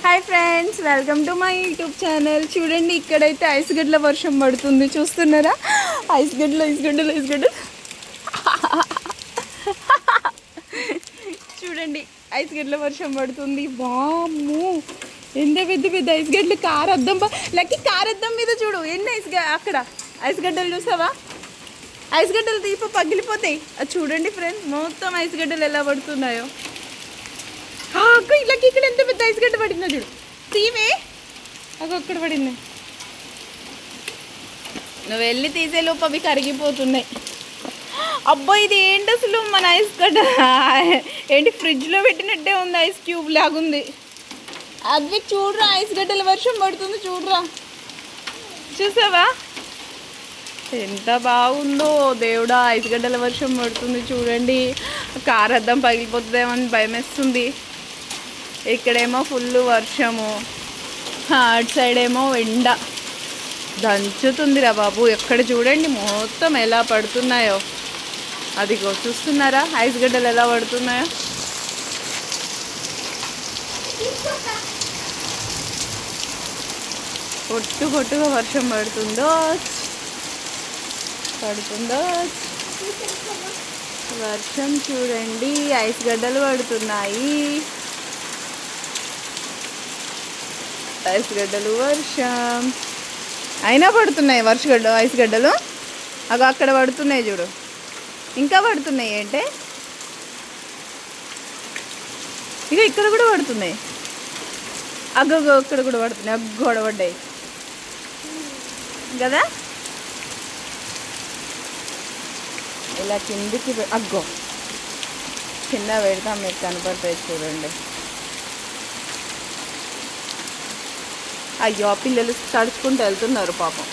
Hi friends, welcome to my YouTube channel. చూడండి, ఇక్కడైతే ice గడ్డల వర్షం పడుతుంది. చూస్తున్నారా? ఐస్ గడ్డలు చూడండి, ఐస్ గడ్డల వర్షం పడుతుంది. వామ్మో, ఎంత పెద్ద పెద్ద ఐస్ గడ్డలు. కార్ అద్దం లక్కీ, కార్ అద్దం మీద చూడు ఎన్ని అక్కడ ఐస్ గడ్డలు చూసావా? ఐస్ గడ్డలు తీప పగిలిపోతాయి. అది చూడండి ఫ్రెండ్స్, మొత్తం ఐస్ గడ్డలు ఎలా పడుతున్నాయో. ఇలాకి ఇక్కడ ఎంత పెద్ద ఐస్ గడ్డ పడిందో చూడు. తీవే అక్కడ పడింది. నువ్వు వెళ్ళి తీసే లోపు అవి కరిగిపోతున్నాయి. అబ్బా, ఇది ఏంటి అసలు? మన ఐస్ గడ్డ ఏంటి, ఫ్రిడ్జ్లో పెట్టినట్టే ఉంది. ఐస్ క్యూబ్ లాగుంది. అది చూడరా, ఐస్ గడ్డల వర్షం పడుతుంది. చూడరా, చూసావా ఎంత బాగుందో దేవుడా. ఐస్ గడ్డల వర్షం పడుతుంది చూడండి. కార్ అద్దం పగిలిపోతుందేమో అని భయం వేస్తుంది. ఇక్కడేమో ఫుల్ వర్షము, అటు సైడ్ ఏమో ఎండ దంచుతుందిరా బాబు. ఎక్కడ చూడండి మొత్తం ఎలా పడుతున్నాయో. అదిగో చూస్తున్నారా ఐస్ గడ్డలు ఎలా పడుతున్నాయో. పొట్టుగా వర్షం పడుతుందో వర్షం చూడండి. ఐస్ గడ్డలు పడుతున్నాయి. ఐస్ గడ్డలు వర్షం అయినా పడుతున్నాయి. ఐస్ గడ్డలు అక్కడ పడుతున్నాయి చూడు. ఇంకా పడుతున్నాయి అంటే ఇక ఇక్కడ కూడా పడుతున్నాయి. ఇక్కడ కూడా పడుతున్నాయి. అగ్గోడ పడ్డాయి కదా. ఇలా కిందికి కింద పెడతాం, మీకు కనపడతాయి చూడండి. అయ్యో, పిల్లలు తడుచుకుంటూ వెళ్తున్నారు పాపం.